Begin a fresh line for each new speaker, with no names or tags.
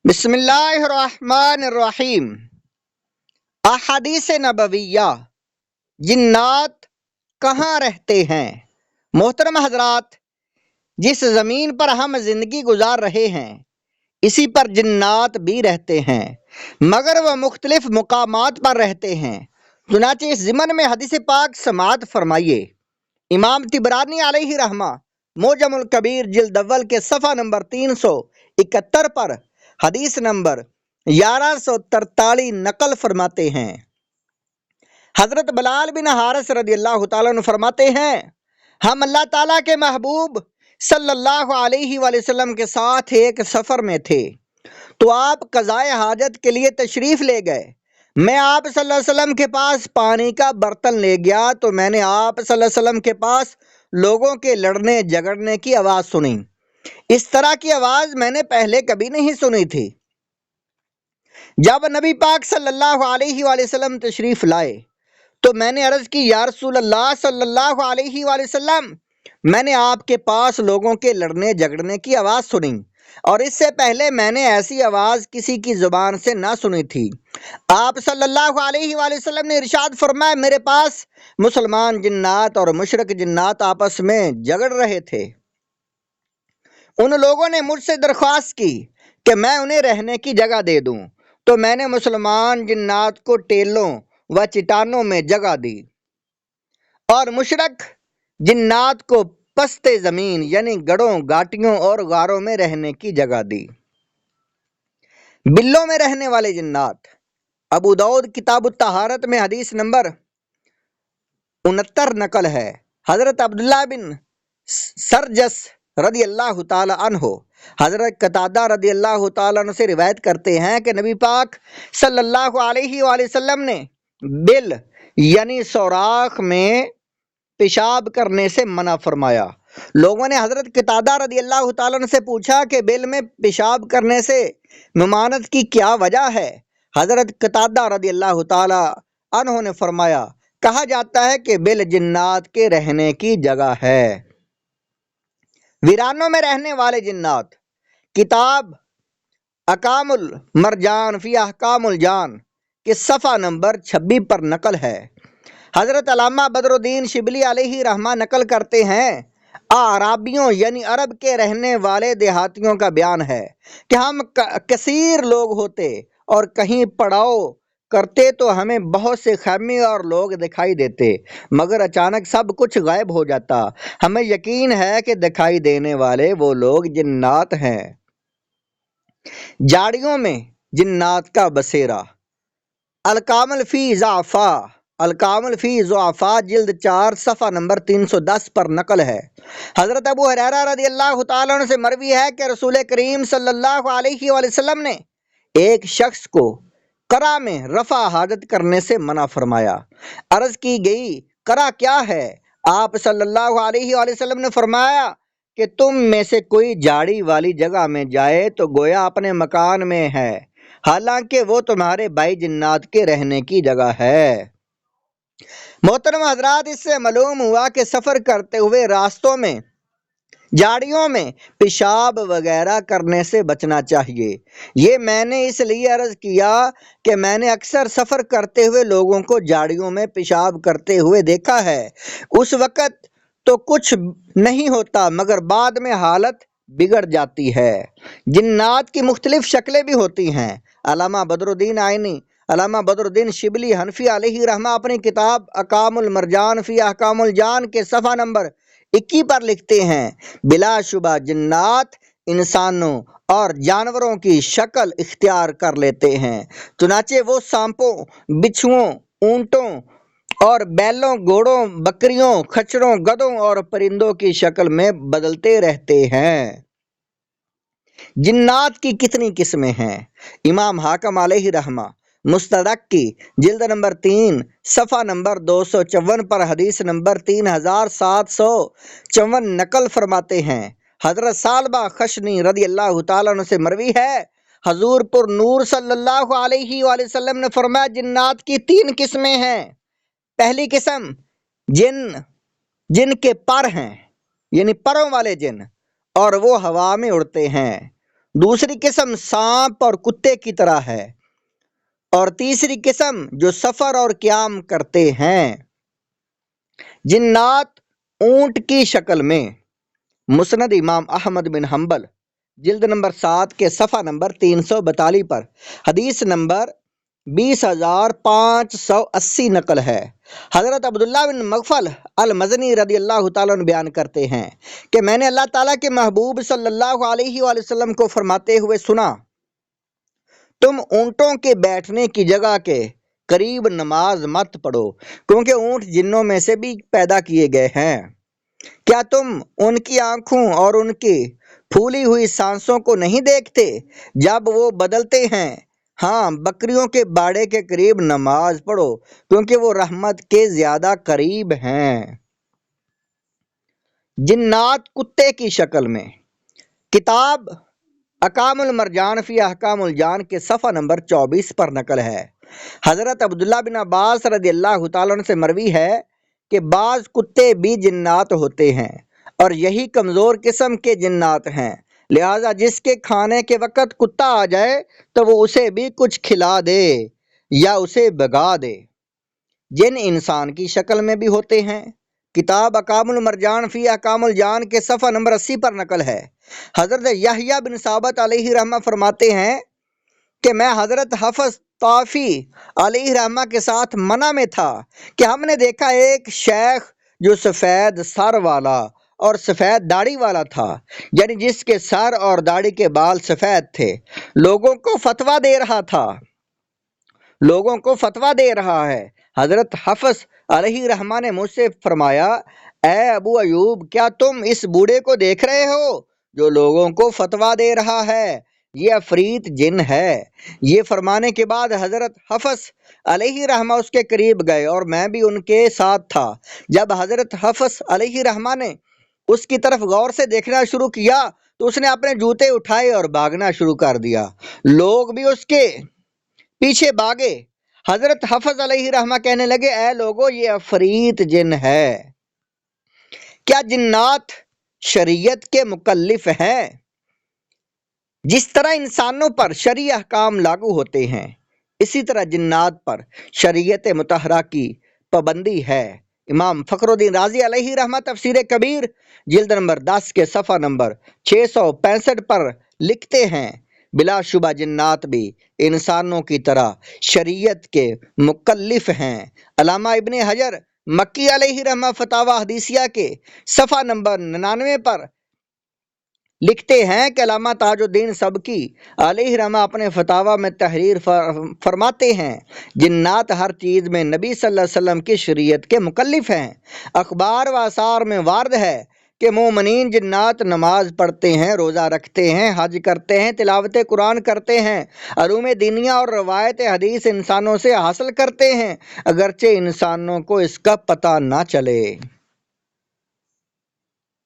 بسم اللہ الرحمن الرحیم۔ احادیث نبویہ، جنات کہاں رہتے ہیں؟ محترم حضرات، جس زمین پر ہم زندگی گزار رہے ہیں اسی پر جنات بھی رہتے ہیں، مگر وہ مختلف مقامات پر رہتے ہیں۔ چنانچہ اس ضمن میں حدیث پاک سماعت فرمائیے۔ امام طبرانی علیہ رحمہ معجم الکبیر جلد اول کے صفحہ نمبر 371 پر حدیث نمبر 1143 نقل فرماتے ہیں۔ حضرت بلال بن حارث رضی اللہ تعالیٰ عنہ فرماتے ہیں، ہم اللہ تعالیٰ کے محبوب صلی اللہ علیہ وآلہ وسلم کے ساتھ ایک سفر میں تھے تو آپ قضائے حاجت کے لیے تشریف لے گئے۔ میں آپ صلی اللہ علیہ وسلم کے پاس پانی کا برتن لے گیا تو میں نے آپ صلی اللہ علیہ وسلم کے پاس لوگوں کے لڑنے جھگڑنے کی آواز سنی۔ اس طرح کی آواز میں نے پہلے کبھی نہیں سنی تھی۔ جب نبی پاک صلی اللہ علیہ وآلہ وسلم تشریف لائے تو میں نے عرض کی، یا رسول اللہ صلی اللہ علیہ وآلہ وسلم، میں نے آپ کے پاس لوگوں کے لڑنے جھگڑنے کی آواز سنی، اور اس سے پہلے میں نے ایسی آواز کسی کی زبان سے نہ سنی تھی۔ آپ صلی اللہ علیہ وآلہ وسلم نے ارشاد فرمایا، میرے پاس مسلمان جنات اور مشرک جنات آپس میں جھگڑ رہے تھے۔ ان لوگوں نے مجھ سے درخواست کی کہ میں انہیں رہنے کی جگہ دے دوں، تو میں نے مسلمان جنات کو ٹیلوں و چٹانوں میں جگہ دی اور مشرک جنات کو پست زمین یعنی گڑھوں گاٹیوں اور غاروں میں رہنے کی جگہ دی۔ بلوں میں رہنے والے جنات، ابو داؤد کتاب الطہارت میں حدیث نمبر 69 نقل ہے۔ حضرت عبداللہ بن سرجس رضی اللہ تعالی عنہ حضرت قتادہ رضی اللہ تعالیٰ عنہ سے روایت کرتے ہیں کہ نبی پاک صلی اللہ علیہ وآلہ وسلم نے بل یعنی سوراخ میں پیشاب کرنے سے منع فرمایا۔ لوگوں نے حضرت قتادہ رضی اللہ تعالیٰ عنہ سے پوچھا کہ بل میں پیشاب کرنے سے ممانعت کی کیا وجہ ہے؟ حضرت قتادہ رضی اللہ تعالیٰ عنہ نے فرمایا، کہا جاتا ہے کہ بل جنات کے رہنے کی جگہ ہے۔ ویرانوں میں رہنے والے جنات، کتاب احکام المرجان فی احکام الجان کے صفحہ نمبر 26 پر نقل ہے۔ حضرت علامہ بدر الدین شبلی علیہ رحمہ نقل کرتے ہیں، اعرابیوں یعنی عرب کے رہنے والے دیہاتیوں کا بیان ہے کہ ہم کثیر لوگ ہوتے اور کہیں پڑاؤ کرتے تو ہمیں بہت سے خیمے اور لوگ دکھائی دیتے، مگر اچانک سب کچھ غائب ہو جاتا۔ ہمیں یقین ہے کہ دکھائی دینے والے وہ لوگ جنات ہیں۔ جھاڑیوں میں جنات کا بسیرا، الکامل فی ضعفاء جلد 4 صفحہ نمبر 310 پر نقل ہے۔ حضرت ابو ہریرہ رضی اللہ تعالیٰ عنہ سے مروی ہے کہ رسول کریم صلی اللہ علیہ وآلہ وسلم نے ایک شخص کو قرا میں رفع حاجت کرنے سے منع فرمایا۔ عرض کی گئی، قرا کیا ہے؟ آپ صلی اللہ علیہ وآلہ وسلم نے فرمایا کہ تم میں سے کوئی جھاڑی والی جگہ میں جائے تو گویا اپنے مکان میں ہے، حالانکہ وہ تمہارے بھائی جنات کے رہنے کی جگہ ہے۔ محترم حضرات، اس سے معلوم ہوا کہ سفر کرتے ہوئے راستوں میں جھاڑیوں میں پیشاب وغیرہ کرنے سے بچنا چاہیے۔ یہ میں نے اس لیے عرض کیا کہ میں نے اکثر سفر کرتے ہوئے لوگوں کو جھاڑیوں میں پیشاب کرتے ہوئے دیکھا ہے۔ اس وقت تو کچھ نہیں ہوتا، مگر بعد میں حالت بگڑ جاتی ہے۔ جنات کی مختلف شکلیں بھی ہوتی ہیں۔ علامہ بدر الدین آئینی، علامہ بدر الدین شبلی حنفی علیہ رحمہ اپنی کتاب احکام المرجان فی احکام الجان کے صفحہ نمبر 21 پر لکھتے ہیں، بلا شبہ جنات انسانوں اور جانوروں کی شکل اختیار کر لیتے ہیں، چنانچہ وہ سانپوں، بچھوؤں، اونٹوں اور بیلوں، گھوڑوں، بکریوں، خچروں، گدھوں اور پرندوں کی شکل میں بدلتے رہتے ہیں۔ جنات کی کتنی قسمیں ہیں؟ امام حاکم علیہ رحمہ مستدرک کی جلد نمبر 3 صفحہ نمبر 254 پر حدیث نمبر 3754 نقل فرماتے ہیں۔ حضرت ثعلبہ خشنی رضی اللہ تعالیٰ عنہ سے مروی ہے، حضور پر نور صلی اللہ علیہ وآلہ وسلم نے فرمایا، جنات کی 3 قسمیں ہیں۔ پہلی قسم جن کے پر ہیں، یعنی پروں والے جن، اور وہ ہوا میں اڑتے ہیں۔ دوسری قسم سانپ اور کتے کی طرح ہے، اور تیسری قسم جو سفر اور قیام کرتے ہیں۔ جنات اونٹ کی شکل میں۔ مسند امام احمد بن حنبل جلد نمبر 7 کے صفحہ نمبر 342 پر حدیث نمبر 20,580 نقل ہے۔ حضرت عبداللہ بن مغفل المزنی رضی اللہ تعالیٰ عنہ بیان کرتے ہیں کہ میں نے اللہ تعالیٰ کے محبوب صلی اللہ علیہ وآلہ وسلم کو فرماتے ہوئے سنا، تم اونٹوں کے بیٹھنے کی جگہ کے قریب نماز مت پڑھو، کیونکہ اونٹ جنوں میں سے بھی پیدا کیے گئے ہیں۔ کیا تم ان کی آنکھوں اور ان کی پھولی ہوئی سانسوں کو نہیں دیکھتے جب وہ بدلتے ہیں؟ ہاں، بکریوں کے باڑے کے قریب نماز پڑھو، کیونکہ وہ رحمت کے زیادہ قریب ہیں۔ جنات کتے کی شکل میں۔ کتاب احکام المرجان فی احکام الجان کے صفحہ نمبر 24 پر نقل ہے۔ حضرت عبداللہ بن عباس رضی اللہ تعالیٰ عنہ سے مروی ہے کہ بعض کتے بھی جنات ہوتے ہیں، اور یہی کمزور قسم کے جنات ہیں، لہذا جس کے کھانے کے وقت کتا آ جائے تو وہ اسے بھی کچھ کھلا دے یا اسے بھگا دے۔ جن انسان کی شکل میں بھی ہوتے ہیں۔ کتاب احکام المرجان فی احکام الجان کے صفحہ نمبر 80 پر نقل ہے۔ حضرت یحییٰ بن ثابت علیہ رحمہ فرماتے ہیں کہ میں حضرت حفص طافی علیہ رحمہ کے ساتھ منع میں تھا کہ ہم نے دیکھا ایک شیخ جو سفید سر والا اور سفید داڑھی والا تھا، یعنی جس کے سر اور داڑھی کے بال سفید تھے، لوگوں کو فتویٰ دے رہا ہے۔ حضرت حفص علیہ رحمہ نے مجھ سے فرمایا، اے ابو ایوب، کیا تم اس بوڑھے کو دیکھ رہے ہو جو لوگوں کو فتویٰ دے رہا ہے؟ یہ عفریت جن ہے۔ یہ فرمانے کے بعد حضرت حفص علیہ رحمہ اس کے قریب گئے اور میں بھی ان کے ساتھ تھا۔ جب حضرت حفص علیہ رحمہ نے اس کی طرف غور سے دیکھنا شروع کیا تو اس نے اپنے جوتے اٹھائے اور بھاگنا شروع کر دیا، لوگ بھی اس کے پیچھے بھاگے۔ حضرت حفص علیہ رحمہ کہنے لگے، اے لوگو، یہ عفریت جن ہے۔ کیا جنات شریعت کے مکلف ہیں؟ جس طرح انسانوں پر شرعی احکام لاگو ہوتے ہیں، اسی طرح جنات پر شریعت مطہرہ کی پابندی ہے۔ امام فخر الدین رازی علیہ رحمہ تفسیر کبیر جلد نمبر 10 کے صفحہ نمبر 665 پر لکھتے ہیں، بلا شبہ جنات بھی انسانوں کی طرح شریعت کے مکلف ہیں۔ علامہ ابن حجر مکی علیہ رحمہ فتاوی حدیثیہ کے صفحہ نمبر 99 پر لکھتے ہیں کہ علامہ تاج الدین سبکی علیہ رحمہ اپنے فتاوی میں تحریر فرماتے ہیں، جنات ہر چیز میں نبی صلی اللہ علیہ وسلم کی شریعت کے مکلف ہیں۔ اخبار و آثار میں وارد ہے کہ مومنین جنات نماز پڑھتے ہیں، روزہ رکھتے ہیں، حج کرتے ہیں، تلاوت قرآن کرتے ہیں، علوم دینیہ اور روایت حدیث انسانوں سے حاصل کرتے ہیں، اگرچہ انسانوں کو اس کا پتہ نہ چلے۔